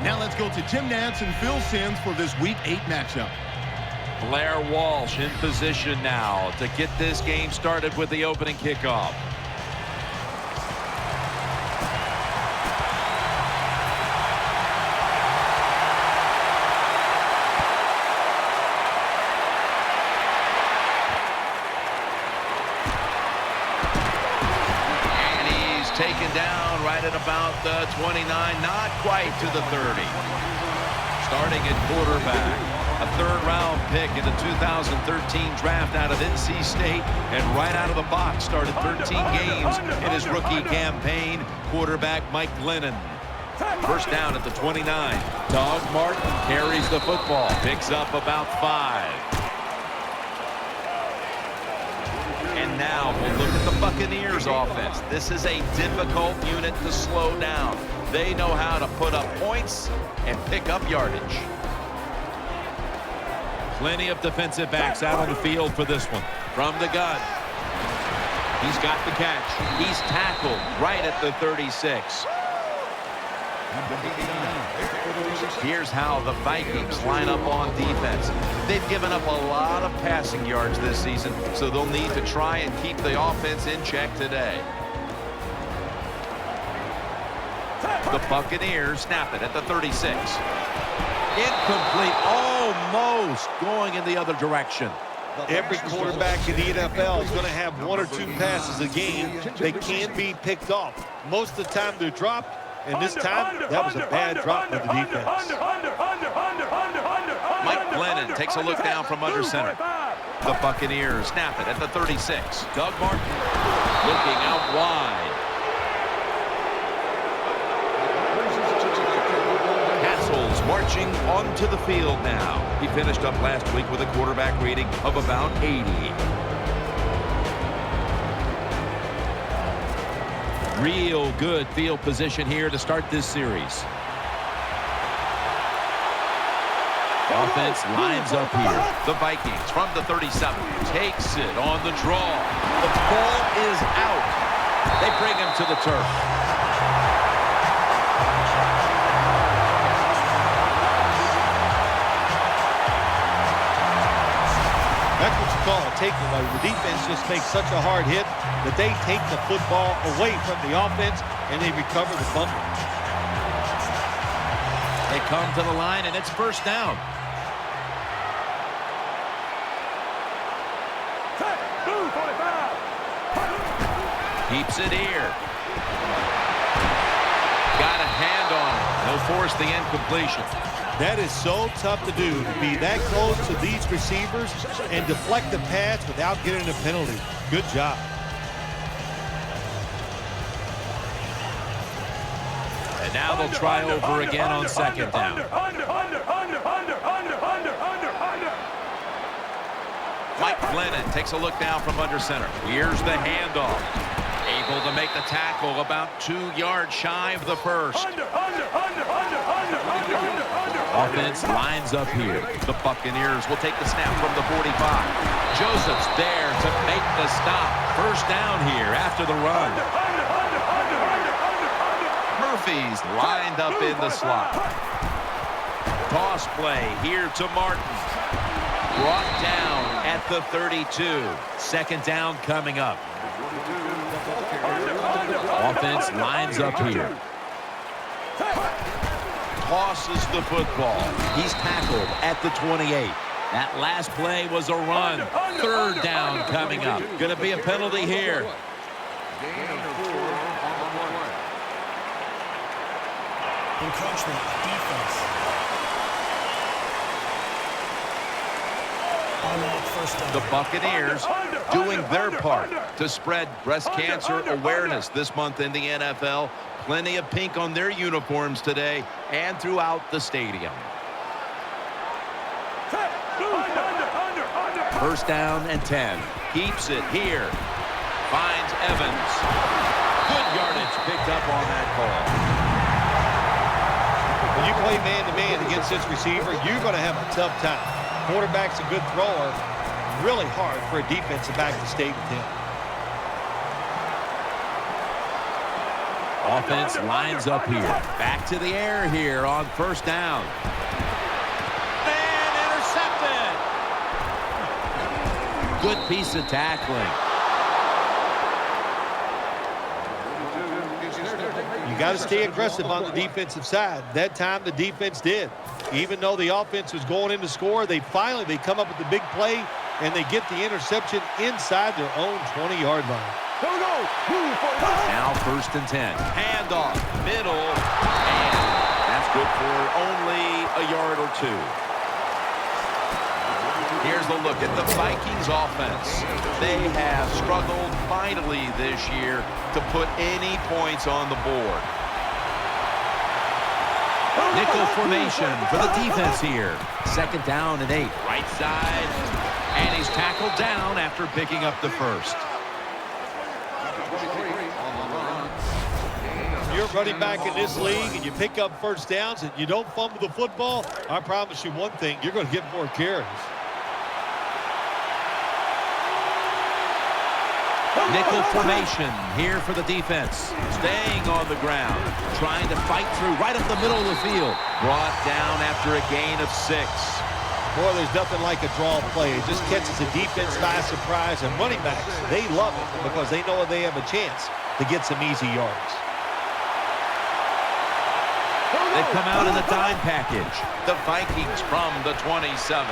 Now let's go to Jim Nantz and Phil Simms for this Week 8 matchup. Blair Walsh in position now to get this game started with the opening kickoff. Taken down right at about the 29, not quite to the 30. Starting at quarterback, a third-round pick in the 2013 draft out of NC State, and right out of the box started 13 games in his rookie campaign. Quarterback Mike Glennon. First down at the 29. Doug Martin carries the football, picks up about 5. And now we'll look at the Buccaneers offense. This is a difficult unit to slow down. They know how to put up points and pick up yardage. Plenty of defensive backs out on the field for this one. From the gun. He's got the catch. He's tackled right at the 36. Here's how the Vikings line up on defense. They've given up a lot of passing yards this season, so they'll need to try and keep the offense in check today. The Buccaneers snap it at the 36. Incomplete, almost going in the other direction. Every quarterback in the NFL is going to have 1 or 2 passes a game. They can't be picked off. Most of the time they're dropped. And this time, that was a bad drop by the defense. Mike Glennon takes a look down from under center. The Buccaneers snap it at the 36. Doug Martin looking out wide. Castle's marching onto the field now. He finished up last week with a quarterback rating of about 80. Real good field position here to start this series. Offense lines up here. The Vikings from the 37 takes it on the draw. The ball is out. They bring him to the turf. That's what you call a takeaway. The defense just makes such a hard hit that they take the football away from the offense and they recover the fumble. They come to the line and it's first down. Keeps it here. Got a hand on it. He'll force the incompletion. That is so tough to do, to be that close to these receivers and deflect the pass without getting a penalty. Good job. And now they'll try over again on second down. Mike Glennon takes a look down from under center. Here's the handoff. Able to make the tackle about 2 yards shy of the first. Offense lines up here. The Buccaneers will take the snap from the 45. Joseph's there to make the stop. First down here after the run. Murphy's lined up in the slot. Toss play here to Martin. Brought down at the 32. Second down coming up. Offense lines up here. Tosses the football. He's tackled at the 28. That last play was a run. Third down coming up. Going to be a penalty here. Encroachment, defense. The Buccaneers doing their part to spread breast cancer awareness this month in the NFL. Plenty of pink on their uniforms today and throughout the stadium. First down and 10. Keeps it here. Finds Evans. Good yardage picked up on that call. When you play man-to-man against this receiver, you're going to have a tough time. Quarterback's a good thrower. Really hard for a defensive back to stay with him. Offense lines up here. Back to the air here on first down. And intercepted. Good piece of tackling. You got to stay aggressive on the defensive side. That time the defense did. Even though the offense was going in to score, they come up with the big play, and they get the interception inside their own 20-yard line. Now first and 10. Handoff, middle, and that's good for only a yard or two. Here's a look at the Vikings offense. They have struggled mightily this year to put any points on the board. Nickel formation for the defense here. Second down and 8. Right side. And he's tackled down after picking up the first. You're running back in this league and you pick up first downs and you don't fumble the football, I promise you one thing, you're going to get more carries. Nickel formation here for the defense. Staying on the ground. Trying to fight through right up the middle of the field. Brought down after a gain of 6. Boy, there's nothing like a draw play. It just catches the defense by surprise. And running backs, they love it because they know they have a chance to get some easy yards. They come out in the dime package. The Vikings from the 27.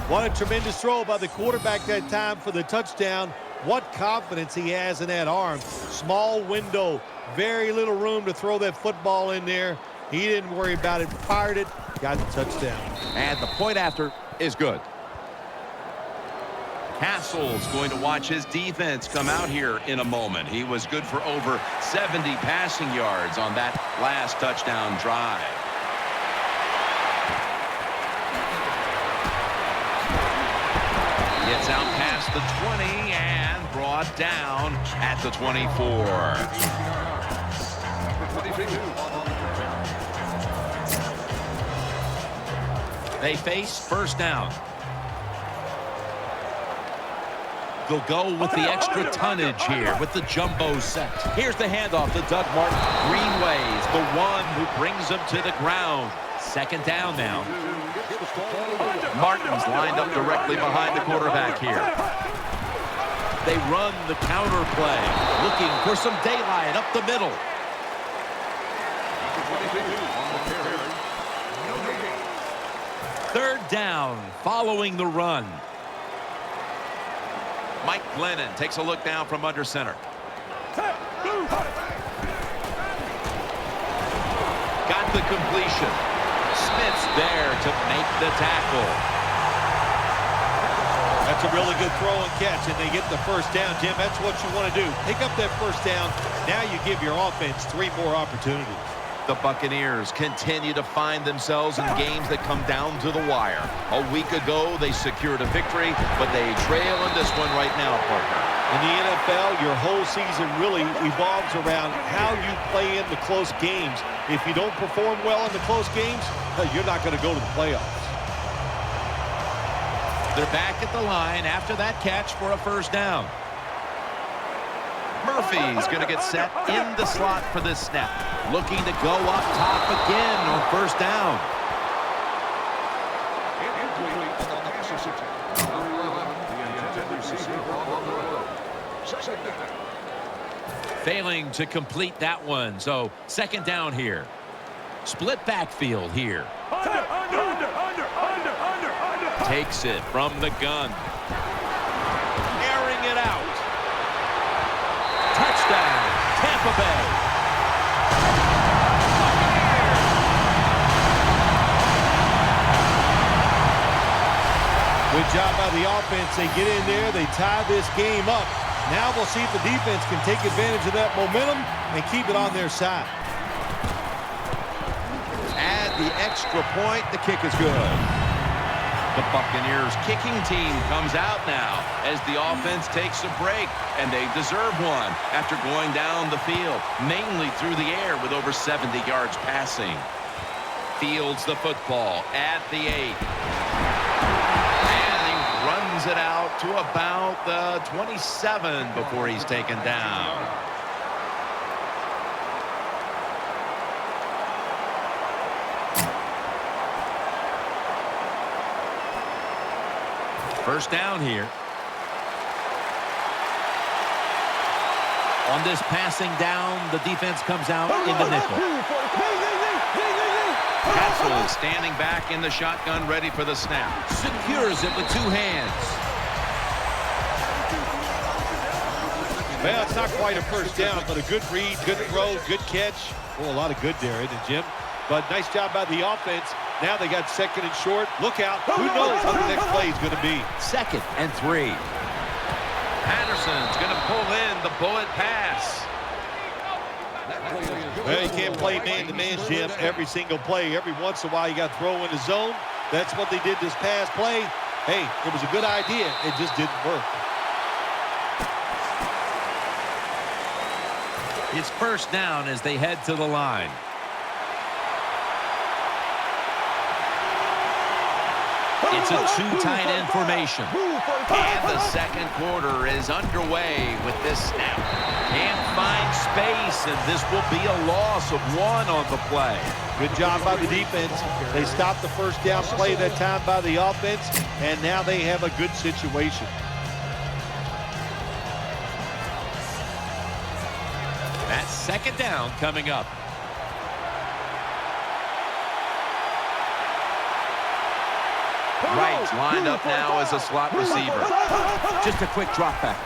What a tremendous throw by the quarterback that time for the touchdown. What confidence he has in that arm. Small window, very little room to throw that football in there. He didn't worry about it, fired it, got the touchdown. And the point after is good. Castle's going to watch his defense come out here in a moment. He was good for over 70 passing yards on that last touchdown drive. Gets out past the 20 and brought down at the 24. They face first down. They'll go with the extra tonnage here with the jumbo set. Here's the handoff to Doug Martin. Greenway's the one who brings them to the ground. Second down now. Martin's lined up directly behind the quarterback here. They run the counter play, looking for some daylight up the middle. Third down following the run. Mike Glennon takes a look down from under center. Got the completion. Smith's there to make the tackle. That's a really good throw and catch, and they get the first down, Jim. That's what you want to do. Pick up that first down. Now you give your offense 3 more opportunities. The Buccaneers continue to find themselves in games that come down to the wire. A week ago, they secured a victory, but they trail in this one right now, partner. In the NFL, your whole season really evolves around how you play in the close games. If you don't perform well in the close games, you're not going to go to the playoffs. They're back at the line after that catch for a first down. Murphy's going to get set in the slot for this snap. Looking to go up top again on first down. Failing to complete that one, so second down here. Split backfield here. Takes it from the gun. Airing it out. Touchdown, Tampa Bay. Good job by the offense. They get in there, they tie this game up. Now we'll see if the defense can take advantage of that momentum and keep it on their side. Add the extra point, the kick is good. The Buccaneers kicking team comes out now as the offense takes a break, and they deserve one after going down the field, mainly through the air with over 70 yards passing. Fields the football at the 8. And he runs it out to about the 27 before he's taken down. First down here. On this passing down, the defense comes out in the nickel. Hatzel standing back in the shotgun, ready for the snap. Secures it with 2 hands. Well, it's not quite a first down, but a good read, good throw, good catch. Oh, a lot of good there, isn't it, Jim? But nice job by the offense. Now they got 2nd and short. Look out. Who knows what the next play is going to be. 2nd and 3. Patterson's going to pull in the bullet pass. Well, you can't play man-to-man, Jim, every single play. Every once in a while, you got to throw in the zone. That's what they did this past play. Hey, it was a good idea. It just didn't work. It's first down as they head to the line. It's a 2 tight end formation. And the second quarter is underway with this snap. Can't find space, and this will be a loss of 1 on the play. Good job by the defense. They stopped the first down play that time by the offense, and now they have a good situation. That's second down coming up. Wright lined up now as a slot receiver. Just a quick drop back.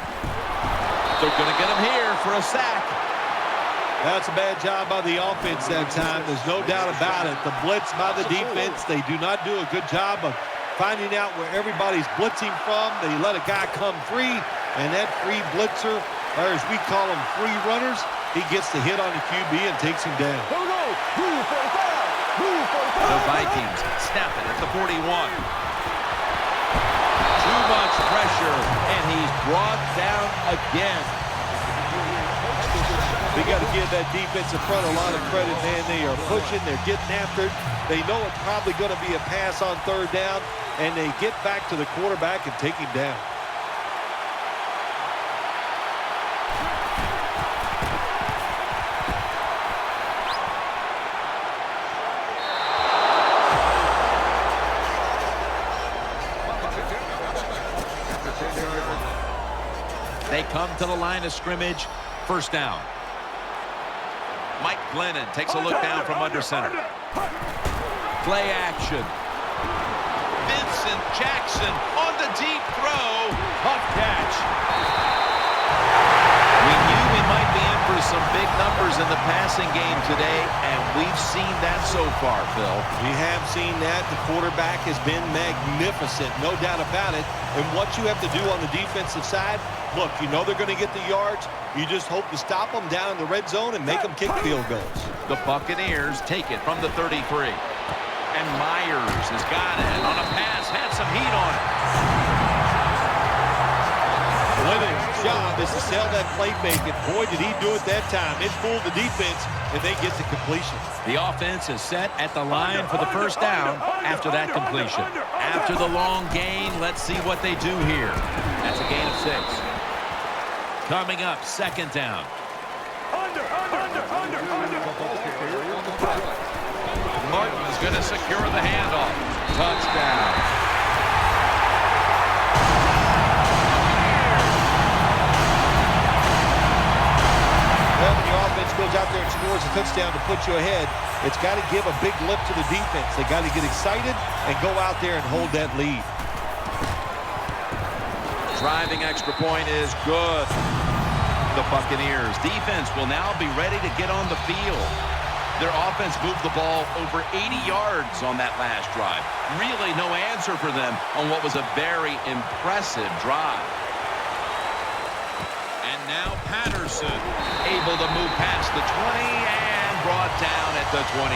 They're going to get him here for a sack. That's a bad job by the offense that time. There's no doubt about it. The blitz by the defense, they do not do a good job of finding out where everybody's blitzing from. They let a guy come free, and that free blitzer, or as we call them, free runners, he gets the hit on the QB and takes him down. The Vikings snap it at the 41. Too much pressure, and he's brought down again. We got to give that defensive front a lot of credit, man. They are pushing, they're getting after it. They know it's probably going to be a pass on 3rd down, and they get back to the quarterback and take him down. They come to the line of scrimmage. First down. Mike Glennon takes a look down from under center. Play action. Vincent Jackson on the deep throw. Tough catch. We knew we might be in for some big numbers in the passing game today, and we've seen that so far, Phil. We have seen that. The quarterback has been magnificent, no doubt about it. And what you have to do on the defensive side, look, you know they're going to get the yards. You just hope to stop them down in the red zone and make them kick field goals. The Buccaneers take it from the 33. And Myers has got it on a pass, had some heat on it. Glennon's job is to sell that play fake, and boy, did he do it that time. It fooled the defense, and they get the completion. The offense is set at the line for the first down after that completion. After the long gain, let's see what they do here. That's a gain of 6. Coming up, second down. Martin's going to secure the handoff. Touchdown. Well, when your offense goes out there and scores a touchdown to put you ahead, it's got to give a big lift to the defense. They got to get excited and go out there and hold that lead. Driving extra point is good. The Buccaneers defense will now be ready to get on the field. Their offense moved the ball over 80 yards on that last drive. Really no answer for them on what was a very impressive drive. And now Patterson able to move past the 20 and brought down at the 23.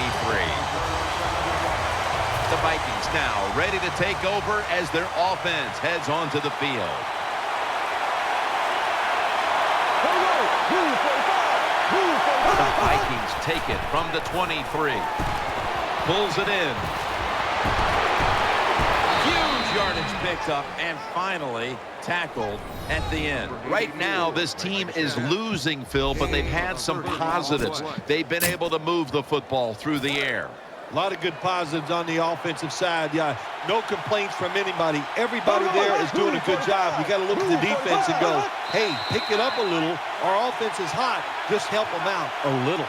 The Vikings now ready to take over as their offense heads onto the field. The Vikings take it from the 23. Pulls it in. Huge yardage picked up and finally tackled at the end. Right now, this team is losing, Phil, but they've had some positives. They've been able to move the football through the air. A lot of good positives on the offensive side. Yeah, no complaints from anybody. Everybody there is doing a good job. You got to look at the defense and go, hey, pick it up a little. Our offense is hot. Just help them out a little.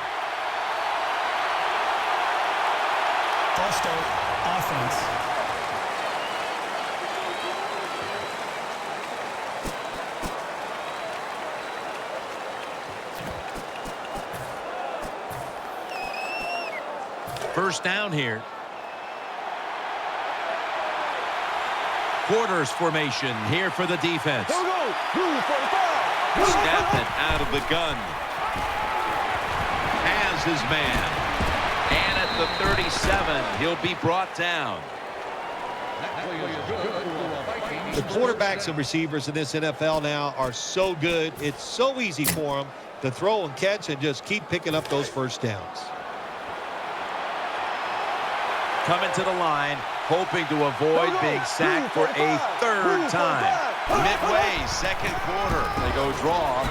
False start, offense. First down here. Quarters formation here for the defense. Snapping out of the gun. Has his man. And at the 37, he'll be brought down. The quarterbacks and receivers in this NFL now are so good. It's so easy for them to throw and catch and just keep picking up those first downs. Coming to the line, hoping to avoid being sacked for a third time. Midway, second quarter. They go draw.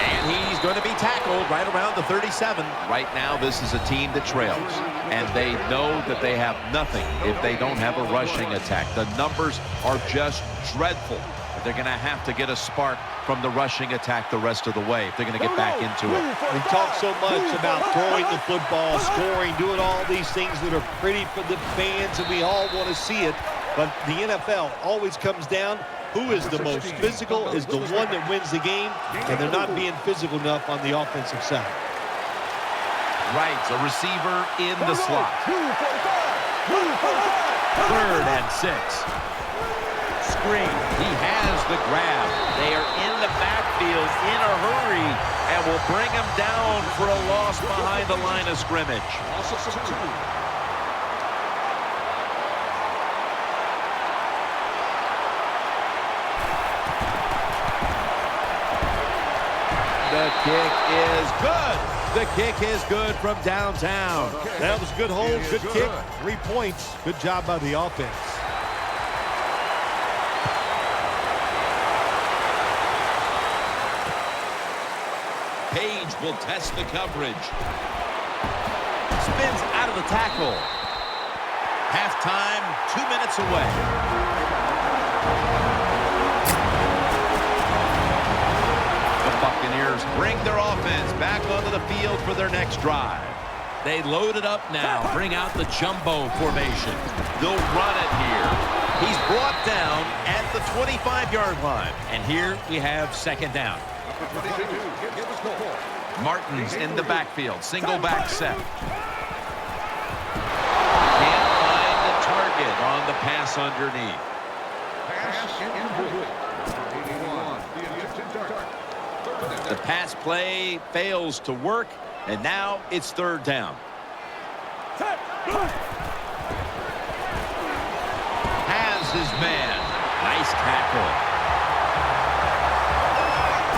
And he's going to be tackled right around the 37. Right now, this is a team that trails. And they know that they have nothing if they don't have a rushing attack. The numbers are just dreadful. They're going to have to get a spark from the rushing attack the rest of the way if they're going to get back into it. We talk so much about throwing the football, scoring, doing all these things that are pretty for the fans, and we all want to see it. But the NFL always comes down, who is the most physical is the one that wins the game, and they're not being physical enough on the offensive side. Right, a receiver in the slot. 3rd and 6. Screen. He has the grab. They are in the backfield in a hurry and will bring him down for a loss behind the line of scrimmage. The kick is good. The kick is good from downtown. That was a good hold, good kick, 3 points. Good job by the offense. Page will test the coverage. Spins out of the tackle. Halftime, 2 minutes away. The Buccaneers bring their offense back onto the field for their next drive. They load it up now, bring out the jumbo formation. They'll run it here. He's brought down at the 25-yard line. And here we have second down. Martin's in the backfield. Single back set. Can't find the target on the pass underneath. The pass play fails to work, and now it's third down. Has his man. Nice tackle.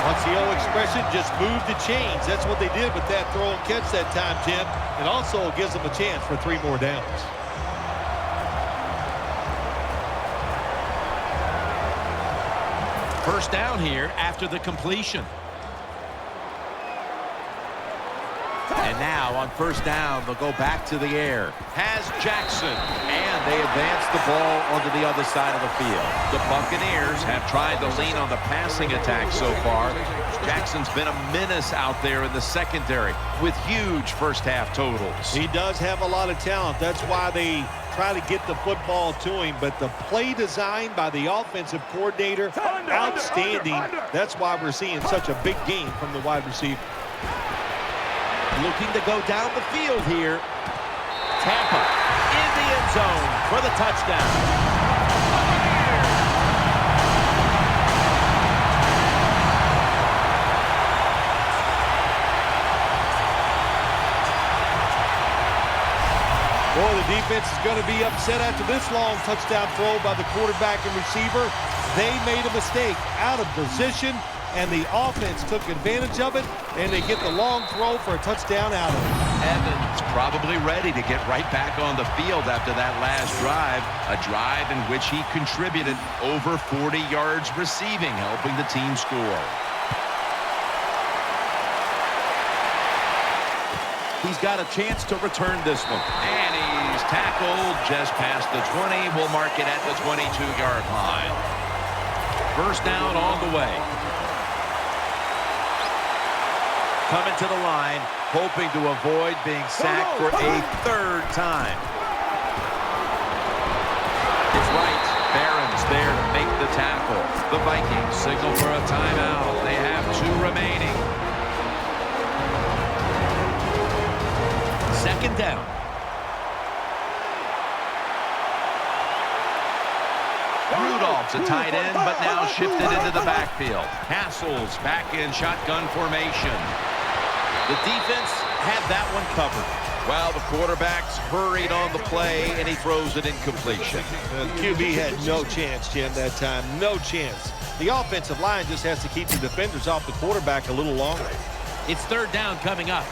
What's the old expression? Just move the chains. That's what they did with that throw and catch that time, Tim. It also gives them a chance for 3 more downs. First down here after the completion. And now on first down, they'll go back to the air. Has Jackson, and they advance the ball onto the other side of the field. The Buccaneers have tried to lean on the passing attack so far. Jackson's been a menace out there in the secondary with huge first-half totals. He does have a lot of talent. That's why they try to get the football to him. But the play design by the offensive coordinator, outstanding. That's why we're seeing such a big game from the wide receiver. Looking to go down the field here. Tampa in the end zone for the touchdown. Boy, the defense is going to be upset after this long touchdown throw by the quarterback and receiver. They made a mistake out of position, and the offense took advantage of it, and they get the long throw for a touchdown out of it. Evans probably ready to get right back on the field after that last drive. A drive in which he contributed over 40 yards receiving, helping the team score. He's got a chance to return this one. And he's tackled just past the 20. We'll mark it at the 22-yard line. First down on the way. Coming to the line, hoping to avoid being sacked for a third time. It's right. Barron's there to make the tackle. The Vikings signal for a timeout. They have 2 remaining. Second down. Rudolph's a tight end, but now shifted into the backfield. Hassel's back in shotgun formation. The defense had that one covered. Well, the quarterback's hurried on the play, and he throws it incompletion. The QB had no chance, Jim, that time. No chance. The offensive line just has to keep the defenders off the quarterback a little longer. It's third down coming up.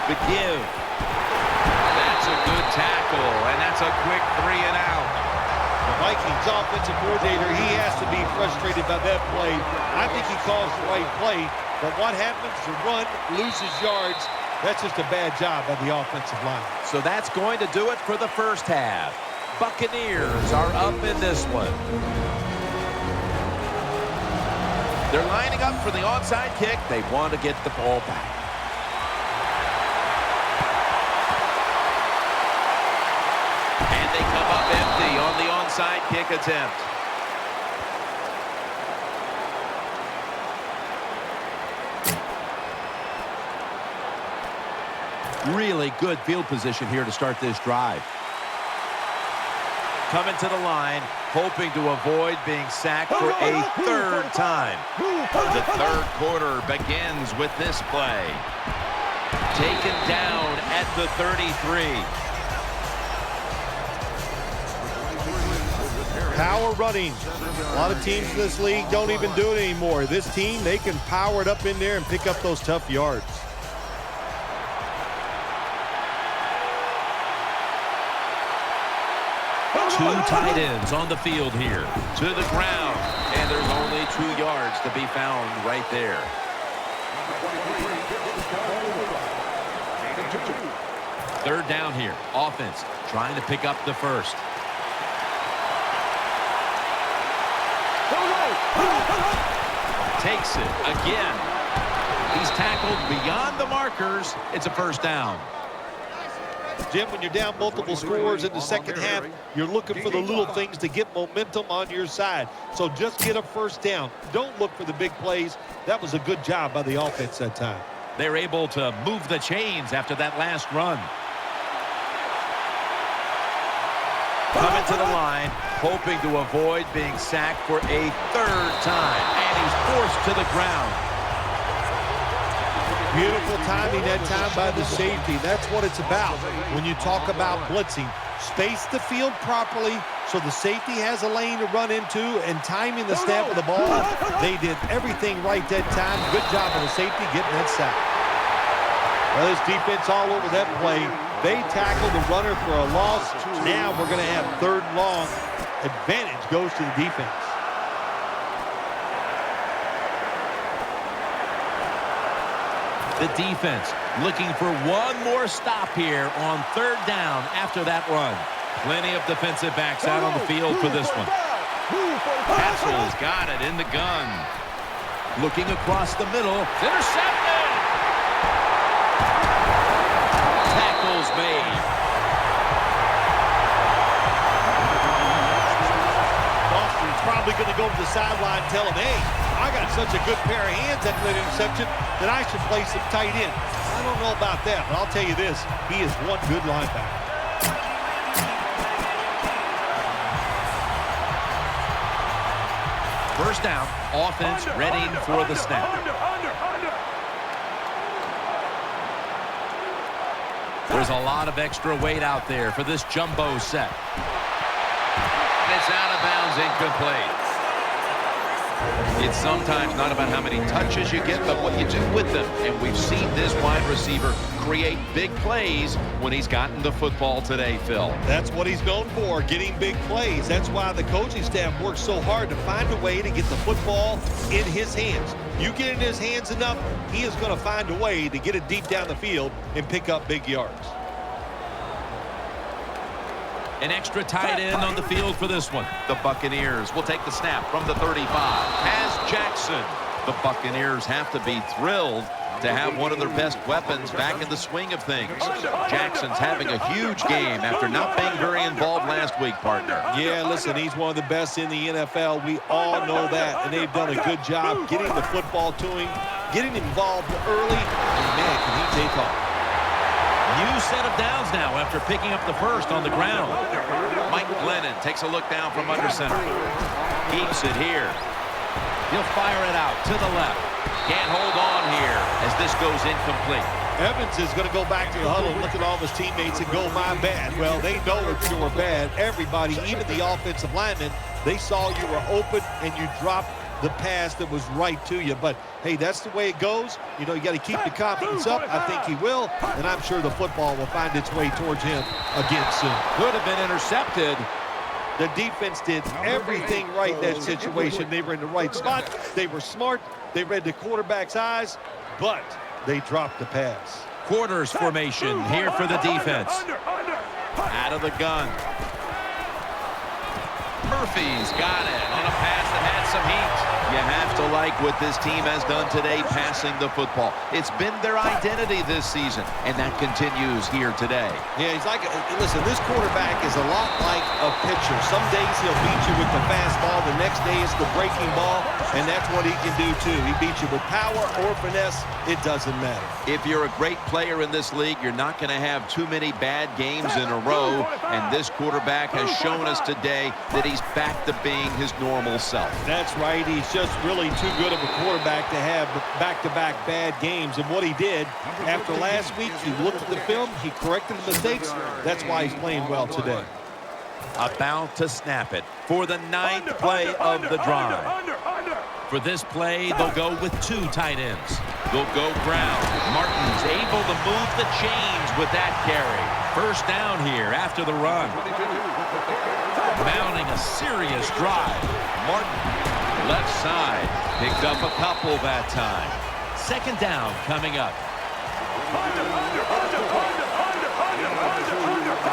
The give. That's a good tackle, and that's a quick 3 and out. The Vikings offensive coordinator, he has to be frustrated by that play. I think he calls the right play, but what happens? The run loses yards. That's just a bad job by the offensive line. So that's going to do it for the first half. Buccaneers are up in this one. They're lining up for the onside kick. They want to get the ball back. And they come up empty on the onside kick attempt. Really good field position here to start this drive. Coming to the line, hoping to avoid being sacked for a third time. The third quarter begins with this play. Taken down at the 33. Power running. A lot of teams in this league don't even do it anymore. This team, they can power it up in there and pick up those tough yards. Two tight ends on the field here. To the ground. And there's only 2 yards to be found right there. Third down here. Offense trying to pick up the first. Takes it again. He's tackled beyond the markers. It's a first down. Jim, when you're down multiple scores in the second half, you're looking for the little things to get momentum on your side. So just get a first down. Don't look for the big plays. That was a good job by the offense that time. They're able to move the chains after that last run. Coming to the line, hoping to avoid being sacked for a third time. And he's forced to the ground. Beautiful timing that time by the safety. That's what it's about when you talk about blitzing. Space the field properly so the safety has a lane to run into, and timing the snap of the ball. They did everything right that time. Good job of the safety getting that sack. Well, this defense all over that play. They tackled the runner for a loss. Now we're going to have third and long. Advantage goes to the defense. The defense looking for one more stop here on third down after that run. Plenty of defensive backs out on the field for this one. Hassel's got it in the gun. Looking across the middle. It's intercepted. Tackles made. Boston's probably going to go to the sideline and tell him, hey, I got such a good pair of hands after that interception that I should play some tight end. I don't know about that, but I'll tell you this. He is one good linebacker. First down, offense ready for the snap. There's a lot of extra weight out there for this jumbo set. It's out of bounds, incomplete. It's sometimes not about how many touches you get, but what you do with them. And we've seen this wide receiver create big plays when he's gotten the football today, Phil. That's what he's known for, getting big plays. That's why the coaching staff works so hard to find a way to get the football in his hands. You get in his hands enough, he is going to find a way to get it deep down the field and pick up big yards. An extra tight end on the field for this one. The Buccaneers will take the snap from the 35. Has Jackson. The Buccaneers have to be thrilled to have one of their best weapons back in the swing of things. Jackson's having a huge game after not being very involved last week, partner. Yeah, listen, he's one of the best in the NFL. We all know that, and they've done a good job getting the football to him, getting involved early, and man, can he take off. New set of downs now after picking up the first on the ground. Mike Glennon takes a look down from under center. Keeps it here. He'll fire it out to the left. Can't hold on here as this goes incomplete. Evans is going to go back to the huddle and look at all of his teammates and go, my bad. Well, they know it's your bad. Everybody, even the offensive linemen, they saw you were open and you dropped the pass that was right to you. But, hey, that's the way it goes. You know, you got to keep the confidence up. I think he will, and I'm sure the football will find its way towards him again soon. Could have been intercepted. The defense did everything right in that situation. They were in the right spot. They were smart. They read the quarterback's eyes, but they dropped the pass. Quarters formation here for the defense. Out of the gun. Murphy's got it on a pass that had some heat. You have to like what this team has done today passing the football. It's been their identity this season, and that continues here today. Yeah, he's like, listen, this quarterback is a lot like a pitcher. Some days he'll beat you with the fastball. The next day it's the breaking ball, and that's what he can do too. He beats you with power or finesse. It doesn't matter. If you're a great player in this league, you're not going to have too many bad games in a row, and this quarterback has shown us today that he's back to being his normal self. That's right. He's just really too good of a quarterback to have back-to-back bad games. And what he did after last week, he looked at the film, he corrected the mistakes. That's why he's playing well today. About to snap it for the 9th play of the drive. For this play, they'll go with 2 tight ends. They'll go ground. Martin's able to move the chains with that carry. First down here after the run. Mounting a serious drive. Martin, left side, picked up a couple that time. Second down coming up.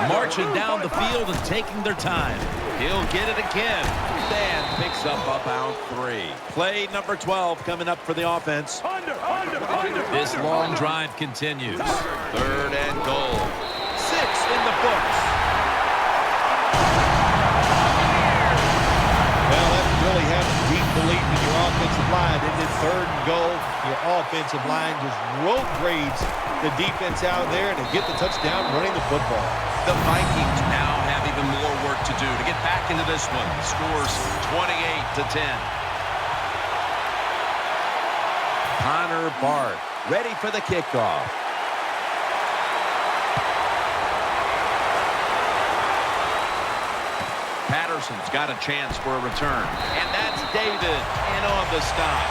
Marching down the field and taking their time. He'll get it again. Dan picks up about 3. Play number 12 coming up for the offense. This long drive continues. 3rd and goal. 6 in the books. Well, that's really having deep belief in your offensive line. And then 3rd and goal, your offensive line just road grades the defense out there to get the touchdown running the football. The Vikings now have even more work to do to get back into this one. Scores 28-10. Connor Bart ready for the kickoff. Patterson's got a chance for a return. And that's David in on the stop.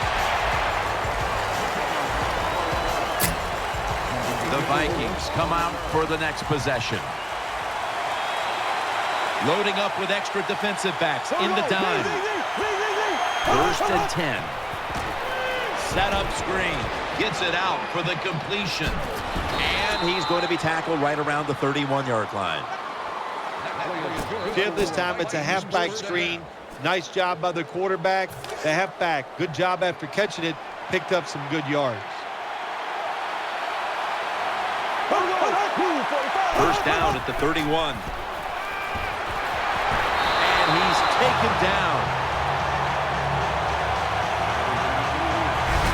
The Vikings come out for the next possession. Loading up with extra defensive backs in the dime. 1st and 10. Set up screen. Gets it out for the completion. And he's going to be tackled right around the 31-yard line. Jim, this time it's a halfback screen. Nice job by the quarterback. The halfback, good job after catching it. Picked up some good yards. First down at the 31. And he's taken down.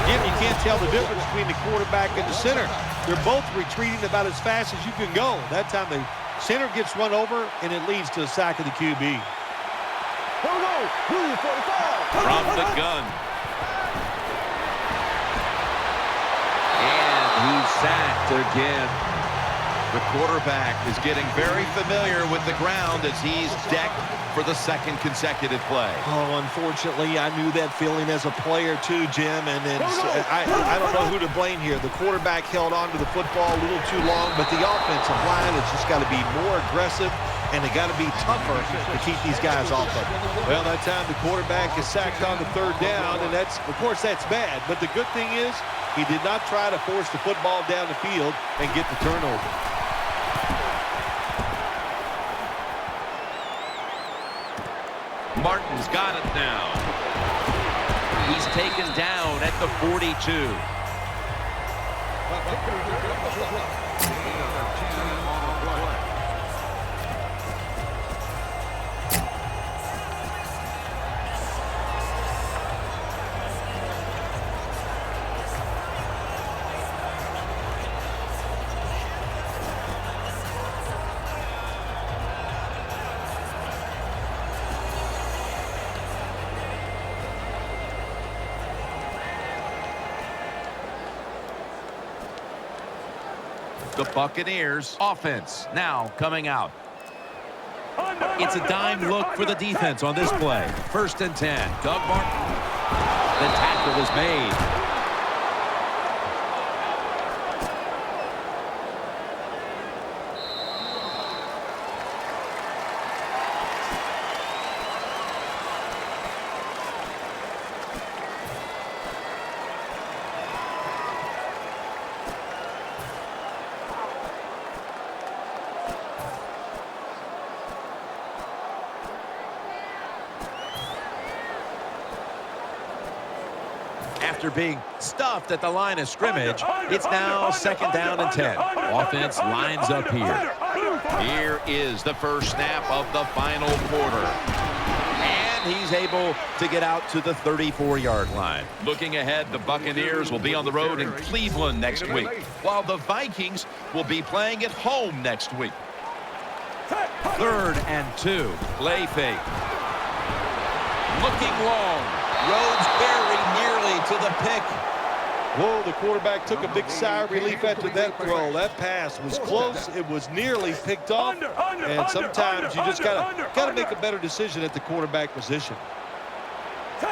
Jim, you can't tell the difference between the quarterback and the center. They're both retreating about as fast as you can go. That time the center gets run over, and it leads to a sack of the QB. From the gun. And he's sacked again. The quarterback is getting very familiar with the ground as he's decked for the second consecutive play. Oh, unfortunately, I knew that feeling as a player too, Jim, and I don't know who to blame here. The quarterback held on to the football a little too long, but the offensive line has just got to be more aggressive, and they got to be tougher to keep these guys off of it. Well, that time the quarterback is sacked on the third down, and that's, of course, that's bad. But the good thing is he did not try to force the football down the field and get the turnover. Martin's got it now. He's taken down at the 42. The Buccaneers offense now coming out. It's a dime look for the defense on this play. 1st and 10. Doug Martin. The tackle is made. After being stuffed at the line of scrimmage, it's now 2nd down and 10. Offense lines up here. Here is the first snap of the final quarter. And he's able to get out to the 34-yard line. Looking ahead, the Buccaneers will be on the road in Cleveland next week, while the Vikings will be playing at home next week. 3rd and 2. Play fake. Looking long. Rhodes very nearly to the pick. Whoa, the quarterback took a big sigh of relief after that throw. That pass was close. It was nearly picked off. And sometimes you just gotta make a better decision at the quarterback position.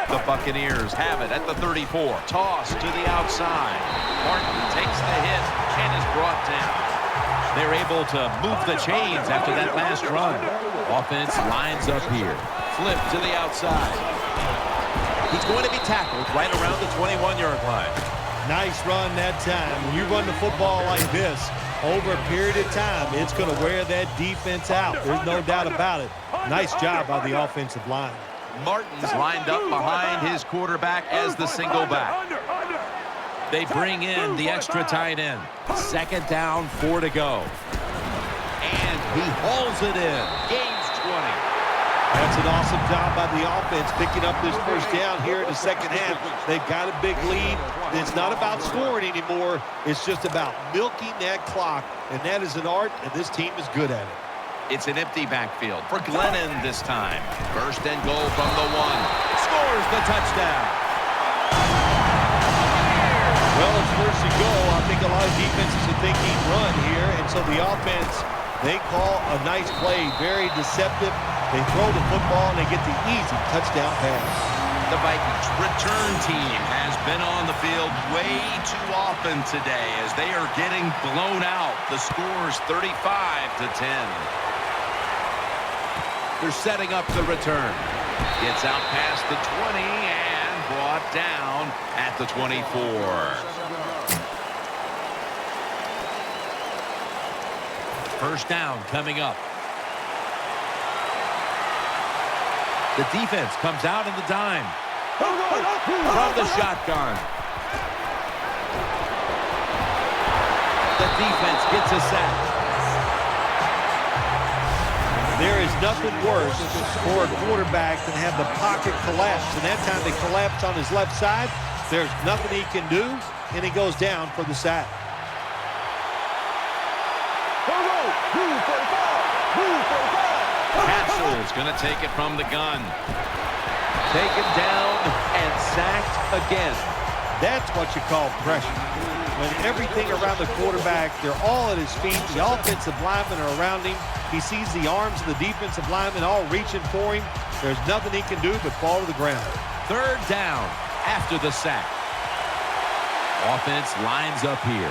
The Buccaneers have it at the 34. Toss to the outside. Martin takes the hit and is brought down. They're able to move the chains after that last run. Offense lines up here. Flip to the outside. He's going to be tackled right around the 21-yard line. Nice run that time. When you run the football like this, over a period of time, it's going to wear that defense out. There's no doubt about it. Nice job by the offensive line. Martin's lined up behind his quarterback as the single back. They bring in the extra tight end. 2nd down, 4 to go. And he hauls it in. Gains 20. That's an awesome job by the offense picking up this first down here in the second half. They've got a big lead. It's not about scoring anymore. It's just about milking that clock, and that is an art, and this team is good at it. It's an empty backfield for Glennon this time. 1st and goal from the 1. Scores the touchdown. Well, it's 1st and goal. I think a lot of defenses are thinking run here, and so the offense, they call a nice play, very deceptive. They throw the football, and they get the easy touchdown pass. The Vikings return team has been on the field way too often today as they are getting blown out. The score's 35-10. They're setting up the return. Gets out past the 20 and brought down at the 24. First down coming up. The defense comes out in the dime. From the shotgun. The defense gets a sack. There is nothing worse for a quarterback than have the pocket collapse. And that time they collapse on his left side. There's nothing he can do, and he goes down for the sack. Castle's going to take it from the gun. Taken down and sacked again. That's what you call pressure. when everything around the quarterback, they're all at his feet. The offensive linemen are around him. He sees the arms of the defensive linemen all reaching for him. There's nothing he can do but fall to the ground. Third down after the sack. Offense lines up here.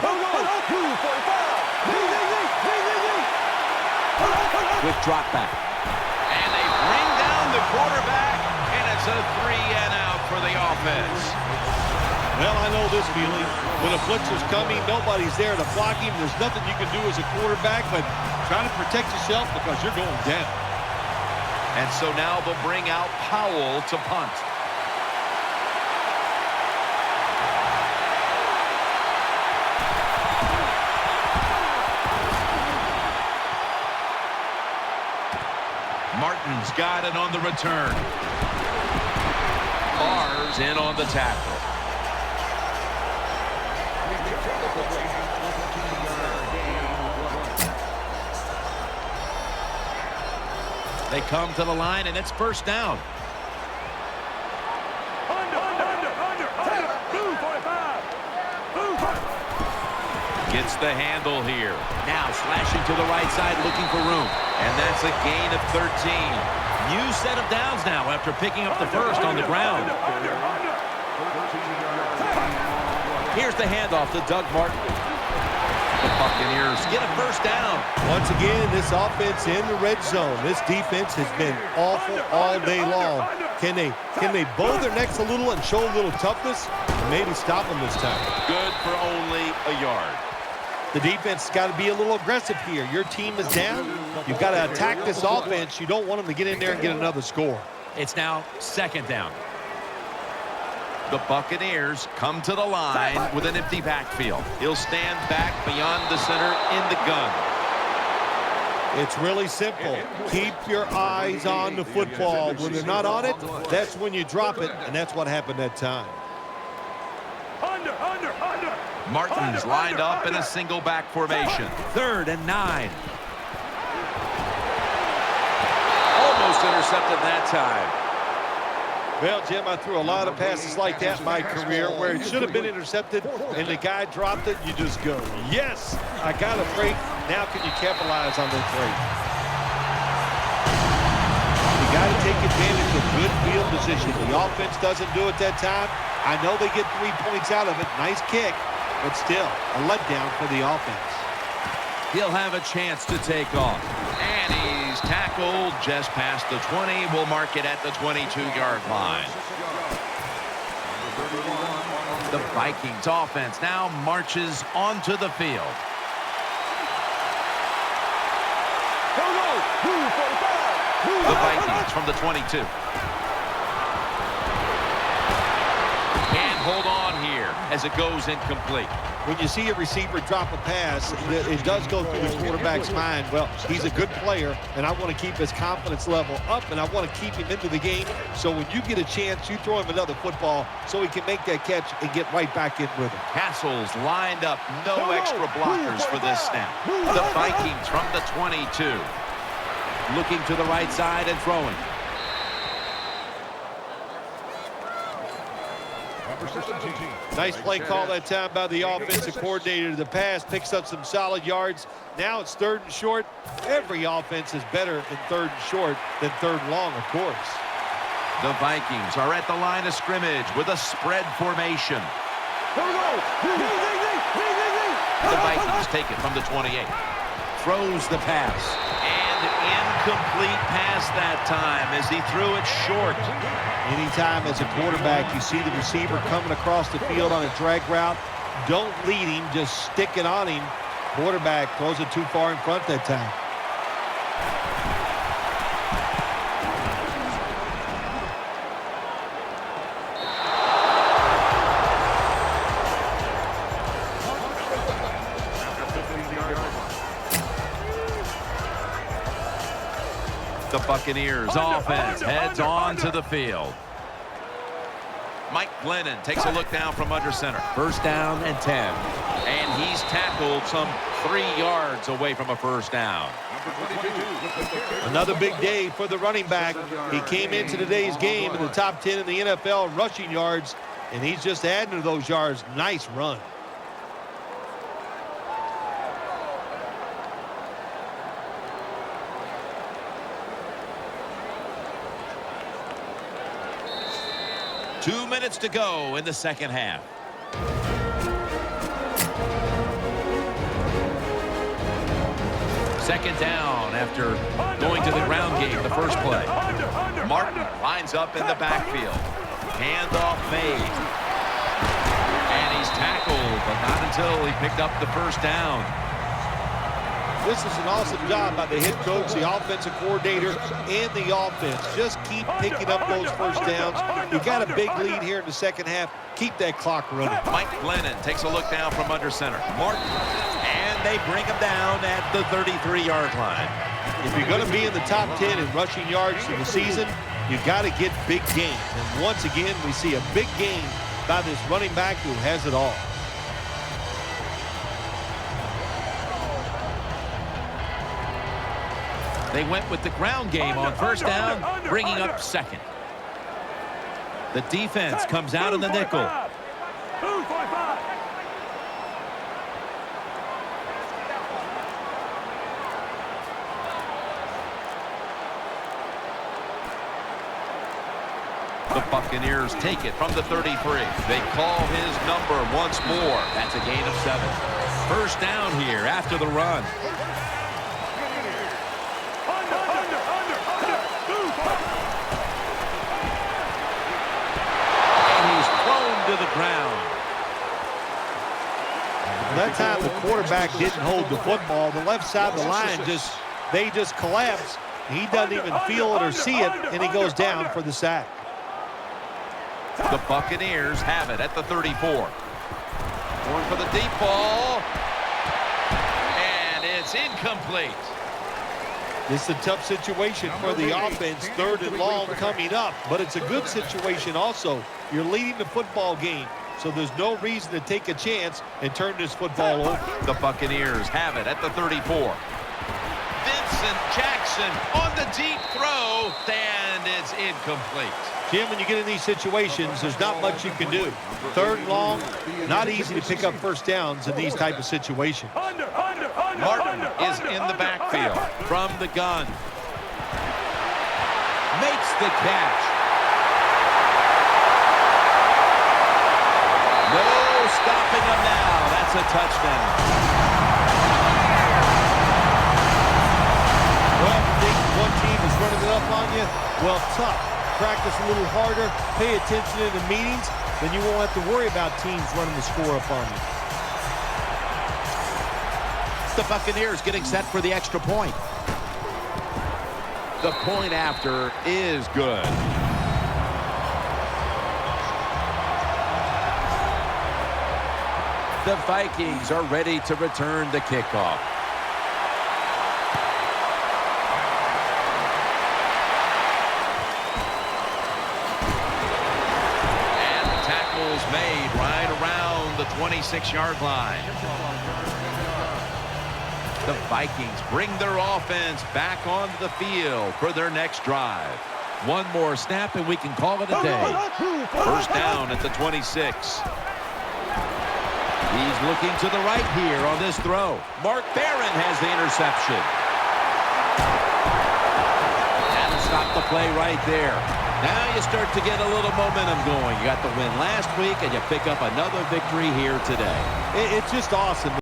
Quick drop back. And they bring down the quarterback, and it's a 3-and-out for the offense. Well, I know this feeling. When a blitzer's coming, nobody's there to block him. There's nothing you can do as a quarterback, but try to protect yourself because you're going down. And so now they'll bring out Powell to punt. Martin's got it on the return. Barr's in on the tackle. They come to the line, and it's first down. Gets the handle here. Now slashing to the right side, looking for room. And that's a gain of 13. New set of downs now after picking up the first on the ground. Here's the handoff to Doug Martin. The Buccaneers get a first down. Once again, this offense in the red zone. This defense has been awful all day long. Can they bow their necks a little and show a little toughness? And maybe stop them this time. Good for only a yard. The defense has got to be a little aggressive here. Your team is down. You've got to attack this offense. You don't want them to get in there and get another score. It's now second down. The Buccaneers come to the line with an empty backfield. He'll stand back beyond the center in the gun. It's really simple. Keep your eyes on the football. When they're not on it, that's when you drop it, and that's what happened that time. Martin's lined up in a single back formation. 3rd and 9. Almost intercepted that time. Well, Jim, I threw a lot of passes like that in my career where it should have been intercepted and the guy dropped it. You just go, yes, I got a break. Now can you capitalize on this break? You got to take advantage of good field position. The offense doesn't do it that time. I know they get 3 points out of it. Nice kick, but still a letdown for the offense. He'll have a chance to take off. And he's tackled just past the 20. We'll mark it at the 22-yard line. The Vikings offense now marches onto the field. The Vikings from the 22. Can't hold on here as it goes incomplete. When you see a receiver drop a pass, it does go through the quarterback's mind. Well, he's a good player, and I want to keep his confidence level up, and I want to keep him into the game. So when you get a chance, you throw him another football so he can make that catch and get right back in with him. Castle's lined up. No extra blockers for this snap. The Vikings from the 22. Looking to the right side and throwing. Nice play call that time by the offensive coordinator. The pass picks up some solid yards. Now it's 3rd and short. Every offense is better in 3rd and short than 3rd and long, of course. The Vikings are at the line of scrimmage with a spread formation. The Vikings take it from the 28. Throws the pass. And incomplete pass that time as he threw it short. Anytime as a quarterback you see the receiver coming across the field on a drag route, don't lead him, just stick it on him. Quarterback throws it too far in front that time. The Buccaneers offense heads on to the field. Mike Glennon takes a look down from under center. First down and 10. And he's tackled some 3 yards away from a first down. Another big day for the running back. He came into today's game in the top 10 in the NFL rushing yards, and he's just adding to those yards. Nice run. 2 minutes to go in the second half. Second down after going to the ground game the first play. Martin lines up in the backfield. Handoff made. And he's tackled, but not until he picked up the first down. This is an awesome job by the head coach, the offensive coordinator, and the offense. Just keep picking up those first downs. You got a big lead here in the second half. Keep that clock running. Mike Glennon takes a look down from under center. Martin. And they bring him down at the 33-yard line. If you're going to be in the top 10 in rushing yards for the season, you got to get big gains. And once again, we see a big gain by this running back who has it all. They went with the ground game on first down, bringing up second. The defense comes out in the nickel. The Buccaneers take it from the 33. They call his number once more. That's a gain of 7. First down here after the run. To the ground. That time the quarterback didn't hold the football. The left side of the line they just collapse. He doesn't even feel it or see it, and he goes down for the sack. The Buccaneers have it at the 34. Going for the deep ball. And it's incomplete. This is a tough situation for the offense, 3rd and long coming up, but it's a good situation also. You're leading the football game, so there's no reason to take a chance and turn this football over. The Buccaneers have it at the 34. Vincent Jackson on the deep throw, and it's incomplete. Jim, when you get in these situations, there's not much you can do. 3rd and long, not easy to pick up first downs in these type of situations. Martin is in the backfield from the gun. Makes the catch. No stopping him now. That's a touchdown. Well, you think one team is running it up on you? Well, tough. Practice a little harder. Pay attention in the meetings. Then you won't have to worry about teams running the score up on you. The Buccaneers getting set for the extra point. The point after is good. The Vikings are ready to return the kickoff. And the tackle's made right around the 26-yard line. The Vikings bring their offense back onto the field for their next drive. One more snap and we can call it a day. First down at the 26. He's looking to the right here on this throw. Mark Barron has the interception. And stop the play right there. Now you start to get a little momentum going. You got the win last week and you pick up another victory here today. It's just awesome.